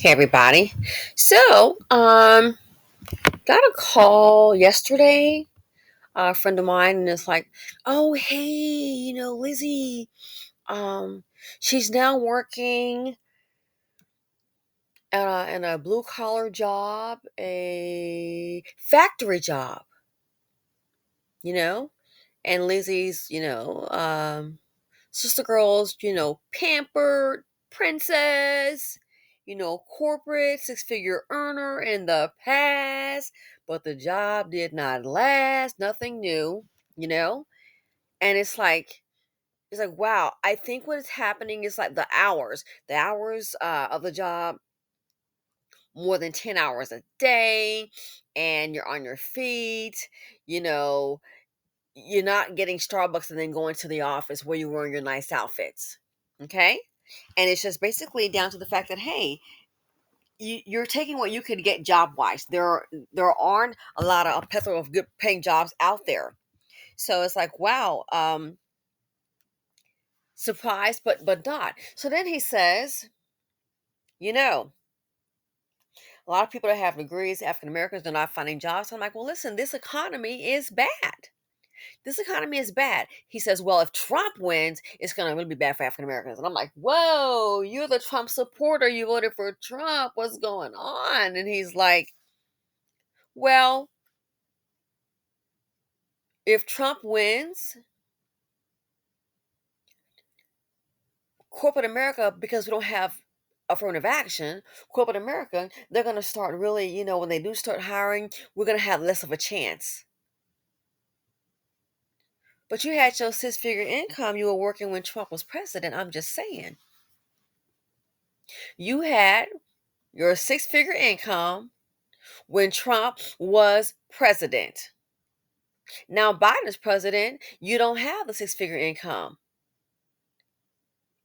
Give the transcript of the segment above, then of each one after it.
Hey everybody. So, got a call yesterday, a friend of mine, and it's like, oh hey, Lizzie, um, she's now working in a blue collar job, a factory job, you know, and Lizzie's, sister girls, pampered princess, corporate six-figure earner in the past, but the job did not last, nothing new, you know? And it's like wow, I think what is happening is like the hours of the job, more than 10 hours a day, and you're on your feet, you know, you're not getting Starbucks and then going to the office where you're wearing your nice outfits. Okay? And it's just basically down to the fact that hey, you're taking what you could get job wise. There aren't a lot of a plethora of good paying jobs out there. So it's like wow, surprised but not. So then he says, you know, a lot of people that have degrees, African Americans, they're not finding jobs. I'm like, well, listen, this economy is bad. This economy is bad. He says, well, if Trump wins, it's going to really be bad for African Americans. And I'm like, whoa, you're the Trump supporter. You voted for Trump. What's going on? And he's like, well, if Trump wins, corporate America, because we don't have affirmative action, corporate America, they're going to start really, when they do start hiring, we're going to have less of a chance. But you had your six-figure income. You were working when Trump was president. I'm just saying. You had your six-figure income when Trump was president. Now Biden's president, you don't have the six-figure income.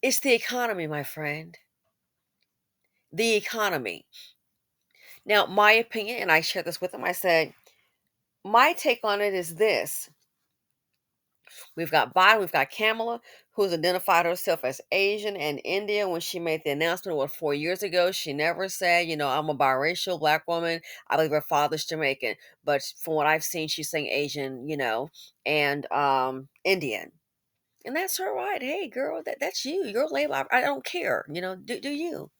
It's the economy, my friend. The economy. Now, my opinion, and I shared this with him, I said, my take on it is this. We've got Biden, we've got Kamala, who's identified herself as Asian and Indian. When she made the announcement, 4 years ago, she never said, I'm a biracial black woman. I believe her father's Jamaican. But from what I've seen, she's saying Asian, and Indian. And that's her right. Hey, girl, that's you. Your label. I don't care. Do you?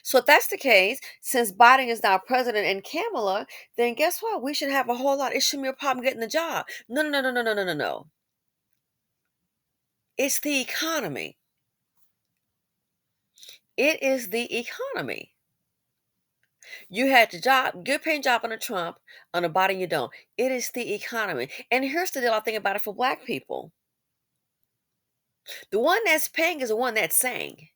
So if that's the case, since Biden is now president and Kamala, then guess what? We should have a whole lot. It shouldn't be a problem getting the job. No, no, no, no, no, no, no, no, no. It's the economy. It is the economy. You had the job, good paying job under Trump, under Biden you don't. It is the economy. And here's the deal I think about it for black people. The one that's paying is the one that's saying.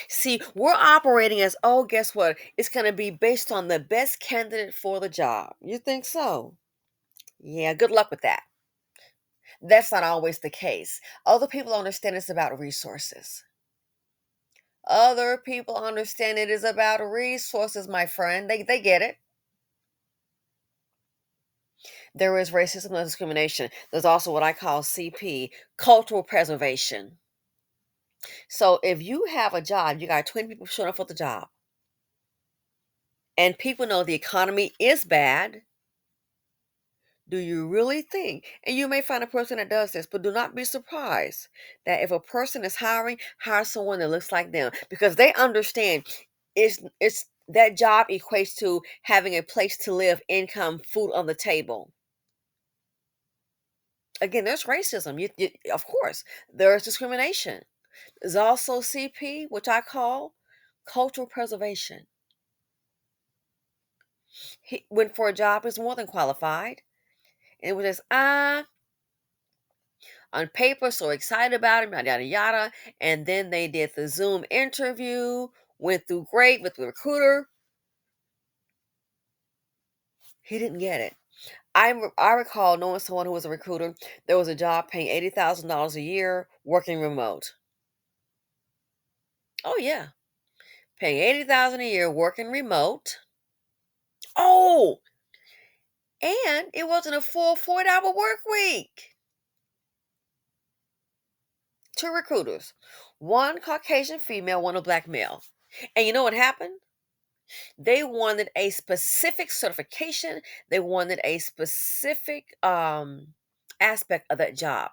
See, we're operating as, oh, guess what? It's going to be based on the best candidate for the job. You think so? Yeah, good luck with that. That's not always the case. Other people understand it's about resources. Other people understand it is about resources, my friend. They get it. There is racism and discrimination. There's also what I call CP, cultural preservation. So if you have a job, you got 20 people showing up for the job, and people know the economy is bad. Do you really think? And you may find a person that does this, but do not be surprised that if a person is hiring, hire someone that looks like them because they understand it's that job equates to having a place to live, income, food on the table. Again, there's racism. Of course, there's discrimination. There's also CP, which I call cultural preservation. He went for a job, is more than qualified. And it was just, on paper, so excited about him, yada, yada, yada. And then they did the Zoom interview, went through great with the recruiter. He didn't get it. I recall knowing someone who was a recruiter. There was a job paying $80,000 a year working remote. Oh, yeah. Paying $80,000 a year working remote. Oh, and it wasn't a full 40-hour work week. Two recruiters, one Caucasian female, one a black male. And you know what happened? They wanted a specific certification. They wanted a specific aspect of that job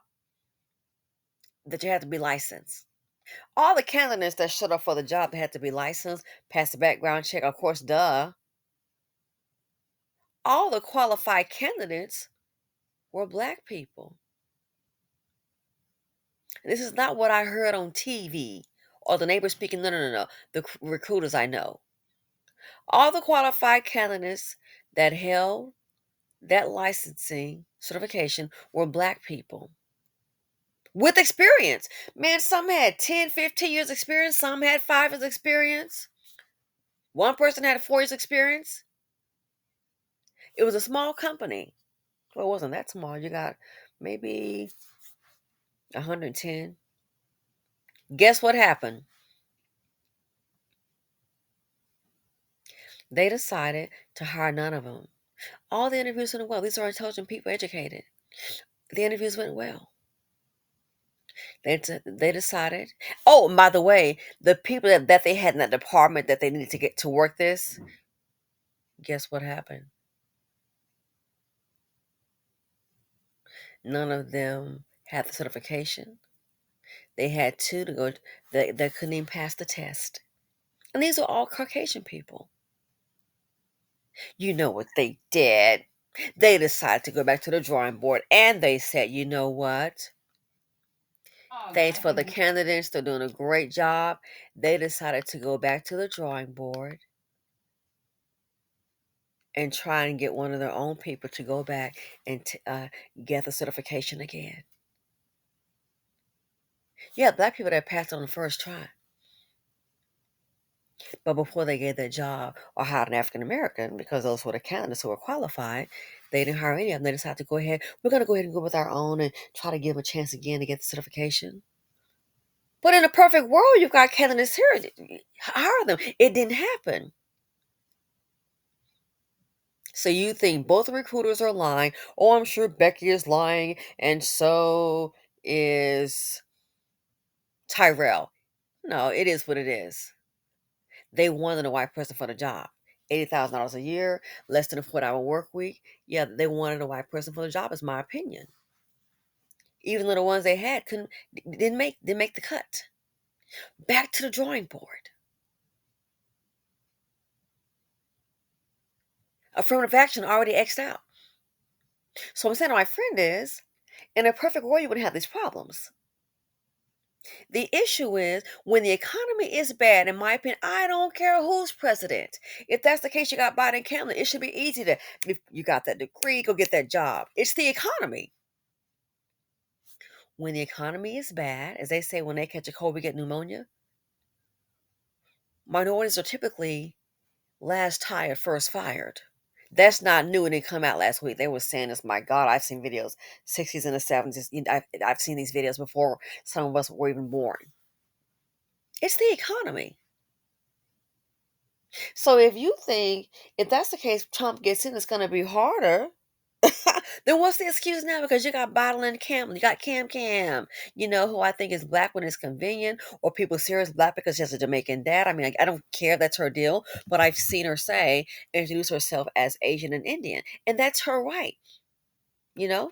that you had to be licensed. All the candidates that showed up for the job, they had to be licensed, pass the background check, of course, duh. All the qualified candidates were black people. This is not what I heard on TV or the neighbor speaking. No, no, no, no. The recruiters I know. All the qualified candidates that held that licensing certification were black people with experience. Man, some had 10, 15 years experience. Some had 5 years experience. One person had 4 years experience. It was a small company. Well, it wasn't that small. You got maybe 110. Guess what happened? They decided to hire none of them. All the interviews went well. These are intelligent people, educated. The interviews went well. They decided. Oh, and by the way, the people that they had in that department that they needed to get to work this, guess what happened? None of them had the certification. They had two to go. They couldn't even pass the test. And these were all Caucasian people. You know what they did? They decided to go back to the drawing board and they said, you know what? Thanks for the candidates. They're doing a great job. They decided to go back to the drawing board and try and get one of their own people to go back and get the certification again. Yeah, black people that passed on the first try. But before they gave that job or hired an African American, because those were the candidates who were qualified, they didn't hire any of them. They decided to go ahead. We're going to go ahead and go with our own and try to give them a chance again to get the certification. But in a perfect world, you've got candidates here. Hire them. It didn't happen. So you think both recruiters are lying. Oh, I'm sure Becky is lying, and so is Tyrell. No, it is what it is. They wanted a white person for the job. $80,000 a year, less than a 4-hour work week. Yeah, they wanted a white person for the job, is my opinion. Even though the ones they had didn't make the cut. Back to the drawing board. Affirmative action already X'd out. So I'm saying to my friend is, in a perfect world, you wouldn't have these problems. The issue is when the economy is bad, in my opinion, I don't care who's president. If that's the case, you got Biden and Kamala. It should be easy to, if you got that degree, go get that job. It's the economy. When the economy is bad, as they say, when they catch a cold, we get pneumonia. Minorities are typically last hired, first fired. That's not new. And it come out last week. They were saying this. My God, I've seen videos, 60s and the 70s. I've seen these videos before some of us were even born. It's the economy. So if that's the case, Trump gets in, it's going to be harder. Then what's the excuse now? Because you got Biden and Cam, you got Cam, who I think is black when it's convenient, or people serious black because she has a Jamaican dad. I mean, I don't care, that's her deal, but I've seen her introduce herself as Asian and Indian, and that's her right. You know,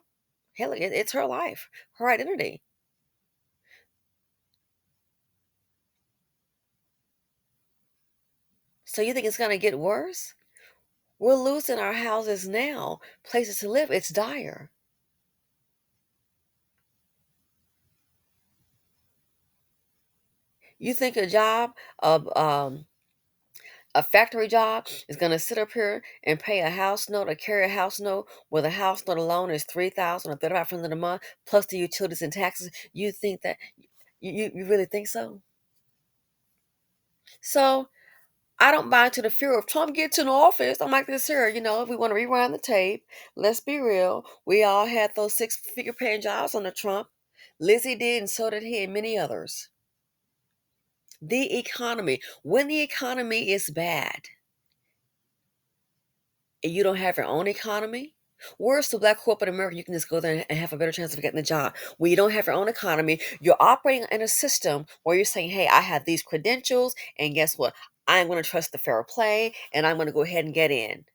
hell, it's her life, her identity. So you think it's going to get worse? We're losing our houses now, places to live. It's dire. You think a factory job is going to sit up here and pay a house note or carry a house note where the house note alone is 3,000 or 3,500 a month plus the utilities and taxes? You think that you really think so? So I don't buy into the fear of Trump gets in office. I'm like this here, if we want to rewind the tape, let's be real. We all had those 6-figure paying jobs under Trump. Lizzie did, and so did he, and many others. The economy. When the economy is bad, and you don't have your own economy, Where's the black corporate America? You can just go there and have a better chance of getting the job. When you don't have your own economy, you're operating in a system where you're saying, hey, I have these credentials, and guess what? I'm going to trust the fair play, and I'm going to go ahead and get in.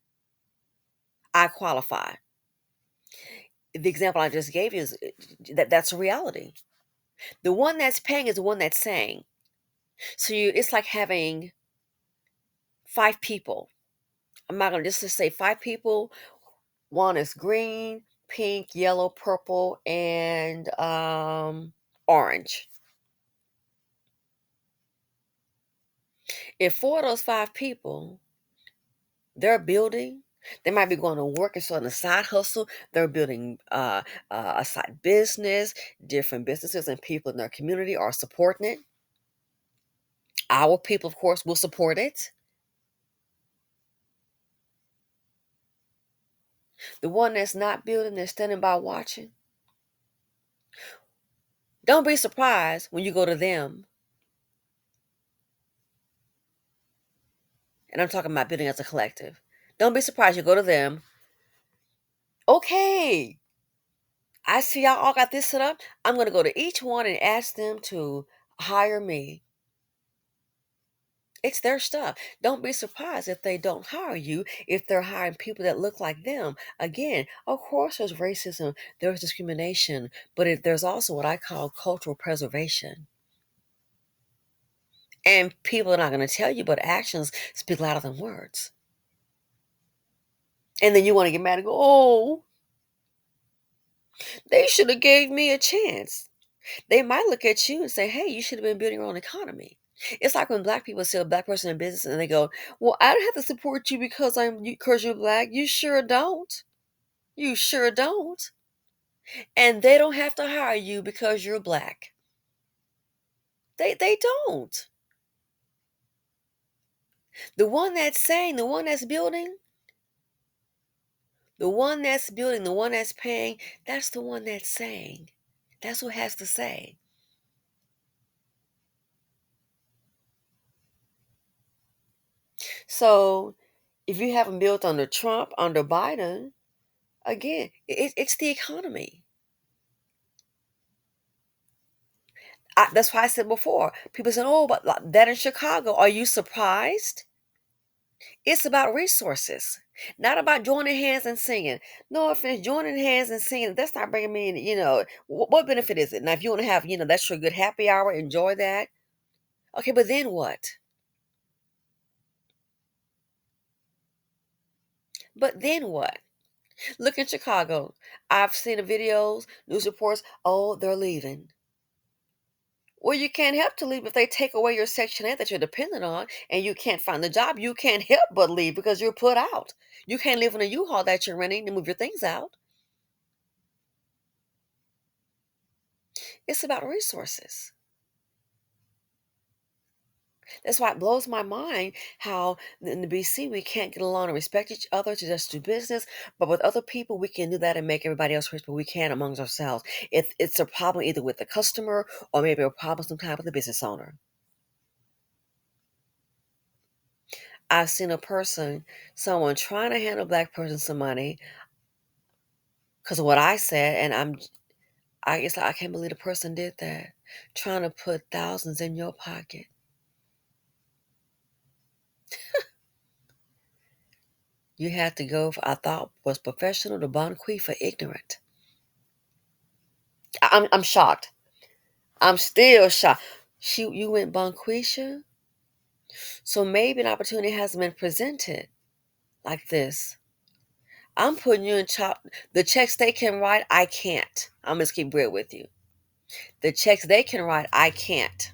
I qualify. The example I just gave you is that's a reality. The one that's paying is the one that's saying. So it's like having five people. I'm not going to just say five people. One is green, pink, yellow, purple, and orange. If four of those five people, they're building, they might be going to work and starting a side hustle. They're building a side business. Different businesses and people in their community are supporting it. Our people, of course, will support it. The one that's not building, they're standing by watching. Don't be surprised when you go to them. And I'm talking about building as a collective. Don't be surprised you go to them. Okay, I see y'all all got this set up. I'm going to go to each one and ask them to hire me. It's their stuff. Don't be surprised if they don't hire you, if they're hiring people that look like them. Again, of course, there's racism, there's discrimination, but there's also what I call cultural preservation. And people are not going to tell you, but actions speak louder than words. And then you want to get mad and go, oh, they should have gave me a chance. They might look at you and say, hey, you should have been building your own economy. It's like when black people see a black person in business and they go, well, I don't have to support you because you're black. You sure don't. You sure don't. And they don't have to hire you because you're black. They don't. The one that's saying, the one that's building, the one that's building, the one that's paying, that's the one that's saying. That's what has to say. So if you haven't built under Trump, under Biden, again, it's the economy. That's why I said before, people said, oh, but that in Chicago, are you surprised? It's about resources, not about joining hands and singing. No offense, joining hands and singing, that's not bringing me in, what benefit is it? Now, if you want to have, that's your good happy hour, enjoy that. Okay, but then what? But then what? Look in Chicago. I've seen the videos, news reports, oh, they're leaving. Well, you can't help to leave if they take away your Section 8 that you're dependent on and you can't find the job. You can't help but leave because you're put out. You can't live in a U-Haul that you're renting to move your things out. It's about resources. That's why it blows my mind how in the BC we can't get along and respect each other to just do business, but with other people we can do that and make everybody else rich, but we can't amongst ourselves. It's a problem either with the customer or maybe a problem sometimes with the business owner. I've seen someone trying to hand a black person some money because of what I said, and it's like I can't believe the person did that, trying to put thousands in your pocket. You had to go for, I thought was professional to Bon Qui for ignorant. I'm shocked. I'm still shocked. You went Bonquisha? So maybe an opportunity hasn't been presented like this. I'm putting you in chop. The checks they can write, I can't. I'm just keep real with you. The checks they can write, I can't.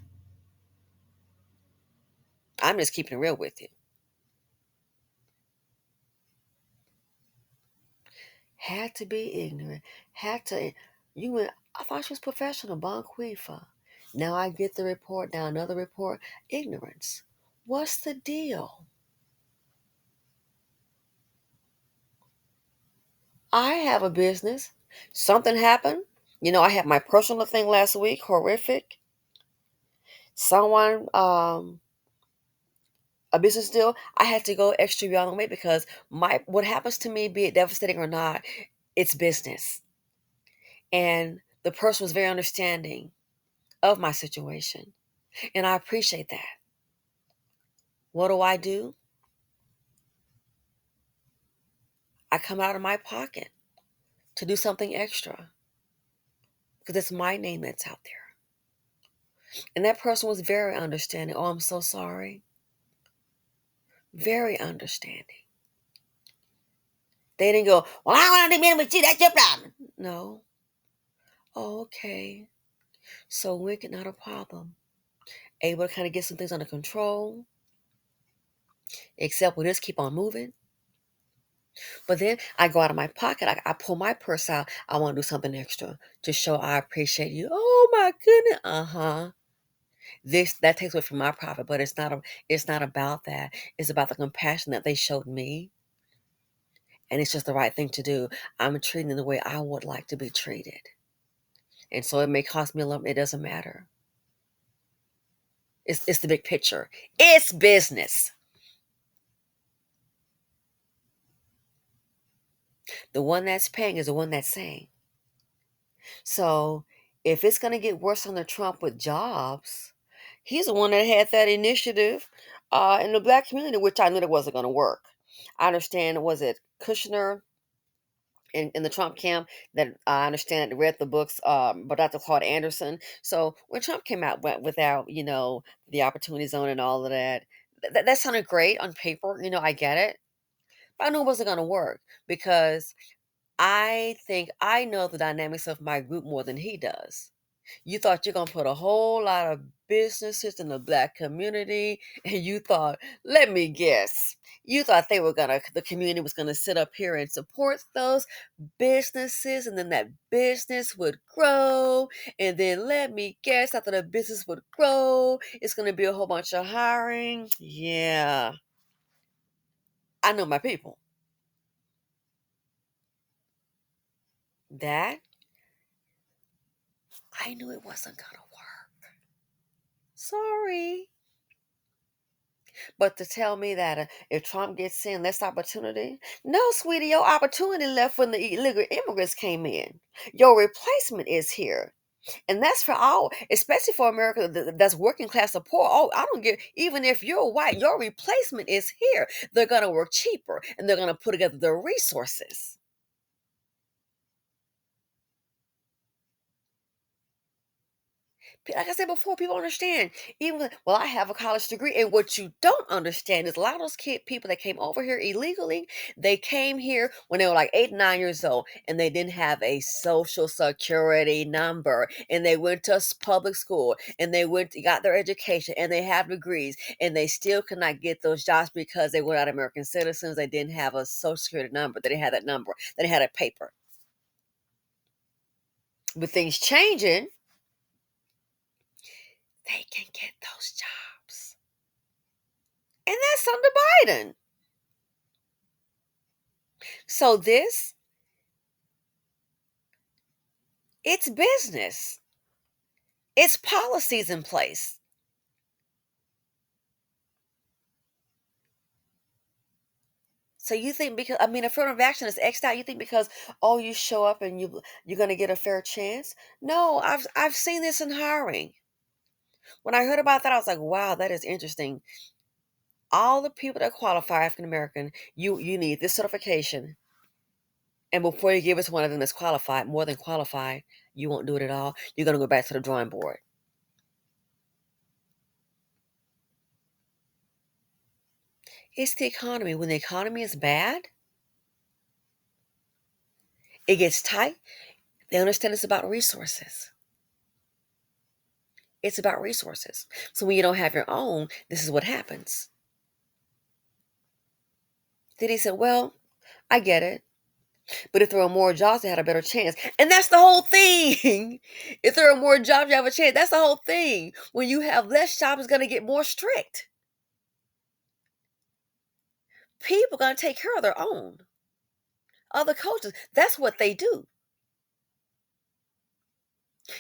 I'm just keeping it real with you. Had to be ignorant. Had to. You went. I thought she was professional. Bonquifa. Now I get the report. Now another report. Ignorance. What's the deal? I have a business. Something happened. I had my personal thing last week, horrific. Someone a business deal, I had to go extra beyond the way because my what happens to me, be it devastating or not, it's business. And the person was very understanding of my situation. And I appreciate that. What do? I come out of my pocket to do something extra because it's my name that's out there. And that person was very understanding. Oh, I'm so sorry. Very understanding. They didn't go, well, I want to meet with you. That's your problem. No. Oh, okay. So wicked, not a problem. Able to kind of get some things under control, except we'll just keep on moving. But then I go out of my pocket, I pull my purse out. I want to do something extra to show I appreciate you. Oh my goodness. Uh-huh. This that takes away from my profit, but it's not about that. It's about the compassion that they showed me. And it's just the right thing to do. I'm treating them the way I would like to be treated. And so it may cost me a little, it doesn't matter. It's the big picture. It's business. The one that's paying is the one that's saying. So if it's going to get worse under Trump with jobs, he's the one that had that initiative in the black community, which I knew that wasn't going to work. I understand, was it Kushner in the Trump camp that I understand that read the books by Dr. Claude Anderson. So when Trump came out without, the opportunity zone and all of that, that sounded great on paper. I get it. But I knew it wasn't going to work because I think I know the dynamics of my group more than he does. You thought you're gonna put a whole lot of businesses in the black community, and you thought, let me guess, you thought the community was gonna sit up here and support those businesses, and then that business would grow, and then let me guess, after the business would grow, it's gonna be a whole bunch of hiring. Yeah, I know my people. That I knew it wasn't gonna work. Sorry. But to tell me that if Trump gets in, that's opportunity. No, sweetie, your opportunity left when the illegal immigrants came in. Your replacement is here. And that's for all, especially for America that's working class or poor. Oh, I don't give, even if you're white, your replacement is here. They're going to work cheaper and they're going to put together their resources. Like I said before, people understand. Well, I have a college degree, and what you don't understand is a lot of those people that came over here illegally. They came here when they were like 8, 9 years old, and they didn't have a social security number, and they went to public school, and they got their education, and they have degrees, and they still could not get those jobs because they were not American citizens. They didn't have a social security number. They didn't have that number. They didn't have that paper. With things changing, they can get those jobs. And that's under Biden. So it's business. It's policies in place. So you think because affirmative action is X'd out, you think because you show up and you're gonna get a fair chance? No, I've seen this in hiring. When I heard about that, I was like, wow, that is interesting. All the people that qualify African American, you need this certification. And before you give us one of them that's qualified, more than qualified, you won't do it at all. You're gonna go back to the drawing board. It's the economy. When the economy is bad, it gets tight. They understand it's about resources. It's about resources. So when you don't have your own, this is what happens. Then he said, well, I get it. But if there were more jobs, they had a better chance. And that's the whole thing. If there are more jobs, you have a chance. That's the whole thing. When you have less jobs, it's going to get more strict. People are going to take care of their own. Other cultures, that's what they do.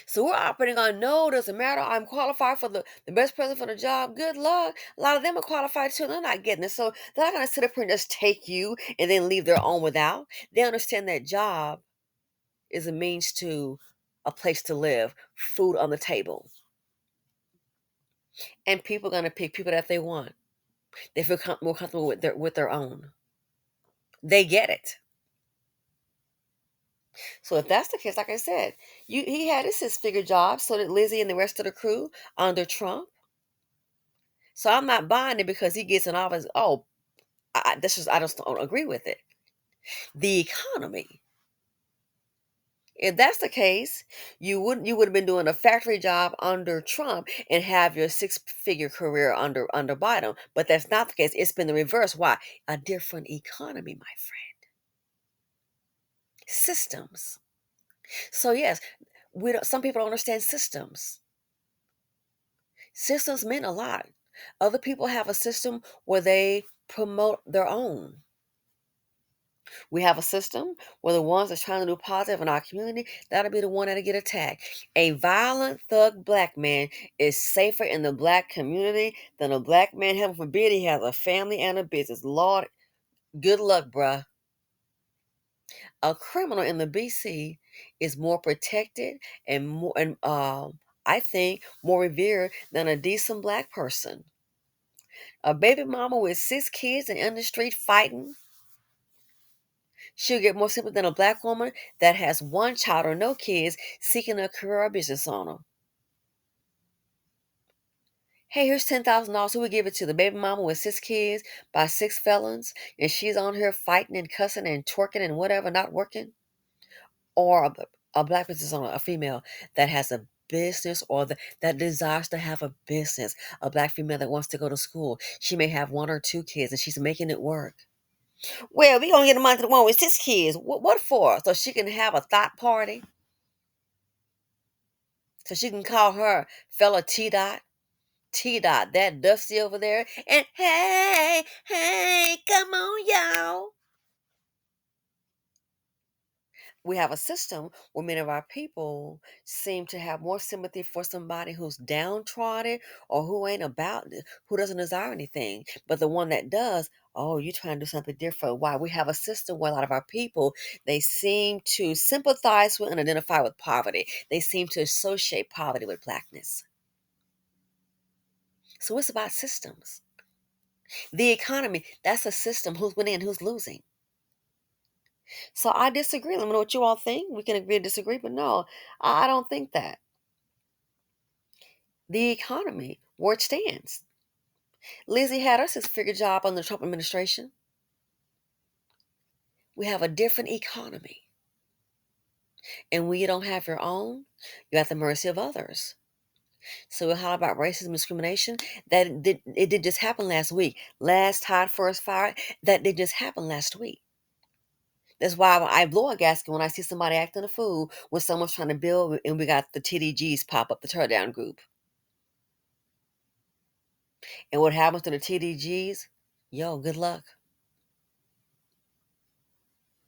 So we're operating on no, doesn't matter. I'm qualified for the best person for the job. Good luck. A lot of them are qualified too. They're not getting it. So they're not going to sit up here and just take you and then leave their own without. They understand that job is a means to a place to live, food on the table. And people are going to pick people that they want. They feel more comfortable with their own. They get it. So if that's the case, like I said, he had his six-figure job, so did Lizzie and the rest of the crew under Trump. So I'm not buying it because he gets an office. Oh, I just don't agree with it. The economy. If that's the case, you would have been doing a factory job under Trump and have your six-figure career under Biden. But that's not the case. It's been the reverse. Why? A different economy, my friend. Systems. So yes, we don't, some people don't understand systems. Systems mean a lot. Other people have a system where they promote their own. We have a system where the ones that's trying to do positive in our community, that'll be the one that'll get attacked. A violent thug black man is safer in the black community than a black man, heaven forbid, he has a family and a business. Lord, good luck, bruh. A criminal in the BC is more protected and I think more revered than a decent black person. A baby mama with six kids and in the street fighting, she'll get more sympathy than a black woman that has one child or no kids seeking a career or business owner. Hey, here's $10,000. Who would give it to? The baby mama with six kids by six felons, and she's on here fighting and cussing and twerking and whatever, not working? Or a black business owner, a female that has a business or that desires to have a business, a black female that wants to go to school. She may have one or two kids and she's making it work. Well, we gonna get the money to the one with six kids. What for? So she can have a thought party. So she can call her fella T Dot. T Dot, that Dusty over there. And hey, hey, come on, y'all. We have a system where many of our people seem to have more sympathy for somebody who's downtrodden or who ain't about it, who doesn't desire anything. But the one that does, oh, you're trying to do something different. Why? We have a system where a lot of our people, they seem to sympathize with and identify with poverty. They seem to associate poverty with blackness. So it's about systems. The economy, that's a system. Who's winning and who's losing. So I disagree. Let me know what you all think. We can agree to disagree, but no, I don't think that. The economy, where it stands. Lizzie had her six-figure job under the Trump administration. We have a different economy. And when you don't have your own, you're at the mercy of others. So how about racism discrimination? It did just happen last week. Last tide first fire, that did just happen last week. That's why I blow a gasket when I see somebody acting a fool when someone's trying to build and we got the TDGs pop up, the teardown group. And what happens to the TDGs? Yo, good luck.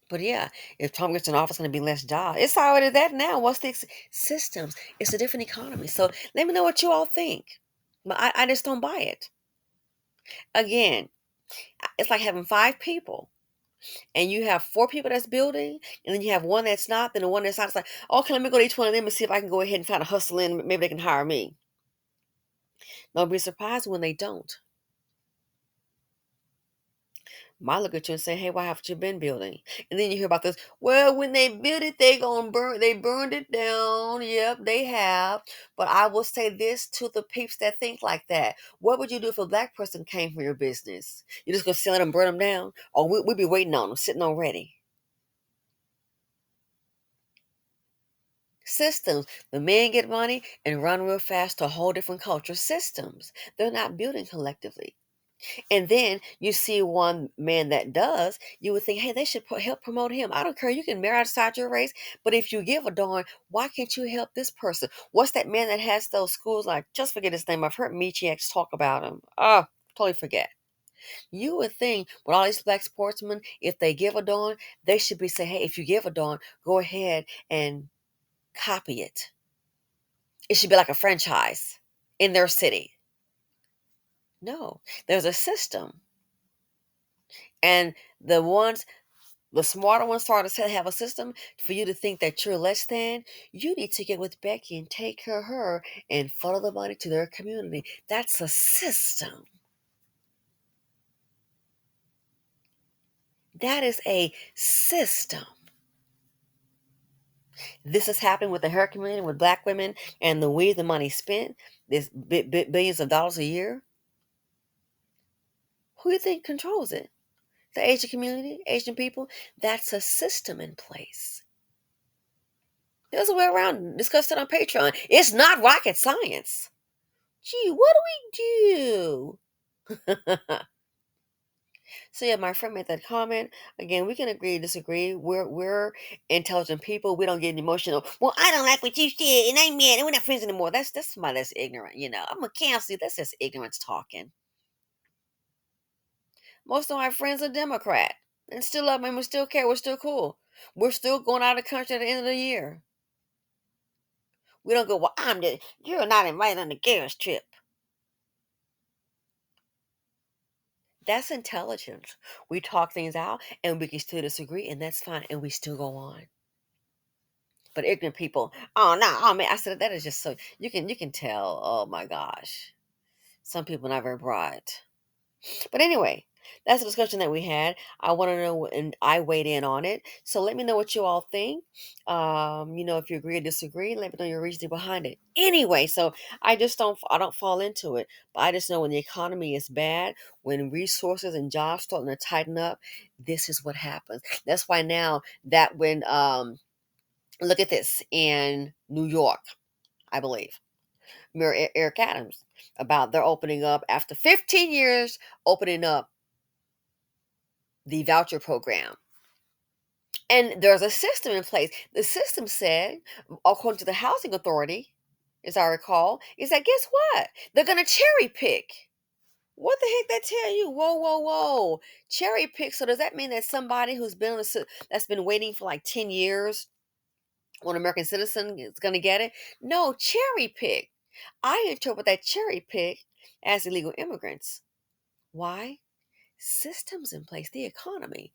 But yeah, if Trump gets in office, it's going to be less jobs. It's already that now. What's the systems? It's a different economy. So let me know what you all think. But I just don't buy it. Again, it's like having five people and you have four people that's building and then you have one that's not. Then the one that's not is like, okay, let me go to each one of them and see if I can go ahead and kind of hustle in. Maybe they can hire me. Don't be surprised when they don't. Might look at you and say, "Hey, why haven't you been building?" And then you hear about this. Well, when they built it, they burned it down. Yep, they have. But I will say this to the peeps that think like that: what would you do if a black person came for your business? You just gonna sell it and burn them down, or we'd be waiting on them, sitting on ready. Systems. The men get money and run real fast to a whole different culture. Systems. They're not building collectively. And then you see one man that does, you would think, hey, they should help promote him. I don't care. You can marry outside your race. But if you give a darn, why can't you help this person? What's that man that has those schools? Like, just forget his name. I've heard Michi X talk about him. Oh, totally forget. You would think with all these black sportsmen, if they give a darn, they should be saying, hey, if you give a darn, go ahead and copy it. It should be like a franchise in their city. No, there's a system. And the ones, the smarter ones start to have a system for you to think that you're less than. You need to get with Becky and take care of her and funnel the money to their community. That's a system. That is a system. This is happening with the hair community, with black women, and the way the money spent, this billions of dollars a year. Who do you think controls it? The Asian community, Asian people? That's a system in place. There's a way around. Discuss it on Patreon. It's not rocket science. Gee, what do we do? So yeah, my friend made that comment. Again, we can agree to disagree. We're intelligent people. We don't get emotional. Well, I don't like what you said, and I'm mad, and we're not friends anymore. That's somebody that's ignorant. I'm gonna cancel you. That's just ignorance talking. Most of my friends are Democrat, and still love me. We still care. We're still cool. We're still going out of the country at the end of the year. We don't go. Well, you're not invited on the girls trip. That's intelligence. We talk things out, and we can still disagree, and that's fine, and we still go on. But ignorant people, oh no, oh man, I said that is just so you can tell. Oh my gosh, some people not very bright. But anyway, that's the discussion that we had. I want to know, and I weighed in on it. So let me know what you all think. If you agree or disagree, let me know your reasoning behind it. Anyway, so I don't fall into it, but I just know when the economy is bad, when resources and jobs starting to tighten up, this is what happens. That's why now that when look at this in New York, I believe. Mayor Eric Adams about they're opening up after 15 years, opening up the voucher program. And there's a system in place. The system said, according to the housing authority, as I recall, is that guess what? They're going to cherry pick. What the heck that tell you? Whoa, whoa, whoa. Cherry pick. So does that mean that somebody who's been that's been waiting for like 10 years, one American citizen is going to get it? No, cherry pick. I interpret that cherry pick as illegal immigrants. Why? Systems in place, the economy.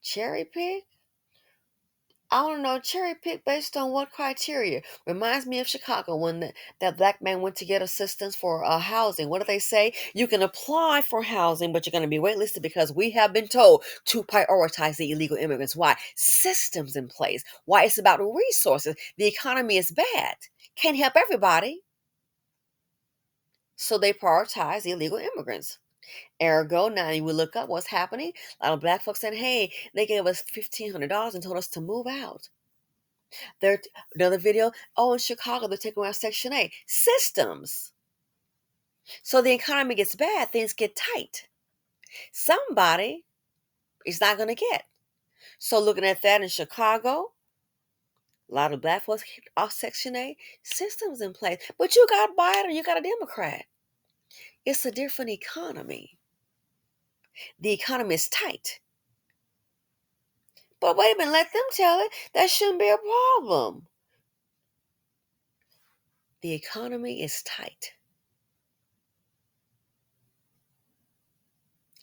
Cherry pick? I don't know, cherry pick based on what criteria? Reminds me of Chicago when that black man went to get assistance for housing. What do they say? You can apply for housing, but you're going to be waitlisted because we have been told to prioritize the illegal immigrants. Why? Systems in place. Why? It's about resources. The economy is bad. Can't help everybody. So they prioritize the illegal immigrants. Ergo, now you will look up what's happening. A lot of black folks saying, hey, they gave us $1,500 and told us to move out. There, another video. Oh, in Chicago, they're taking out Section 8 systems. So the economy gets bad, things get tight. Somebody is not going to get. So looking at that in Chicago, a lot of black folks off Section 8 systems in place. But you got Biden, you got a Democrat. It's a different economy. The economy is tight. But wait a minute, let them tell it. That shouldn't be a problem. The economy is tight.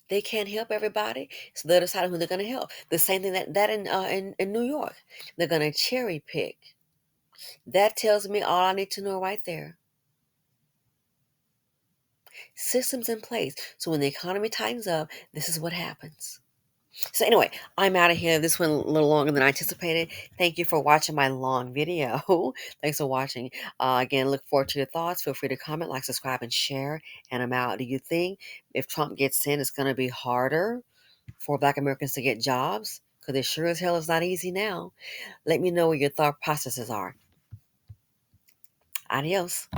They can't help everybody, so they're deciding who they're going to help. The same thing that in New York, they're going to cherry pick. That tells me all I need to know right there. Systems in place, so when the economy tightens up, this is what happens. So anyway, I'm out of here. This went a little longer than I anticipated. Thank you for watching my long video. Thanks for watching. Again, look forward to your thoughts. Feel free to comment, like, subscribe, and share. And I'm out. Do you think if Trump gets in, it's going to be harder for Black Americans to get jobs? Because it sure as hell is not easy now. Let me know what your thought processes are. Adios.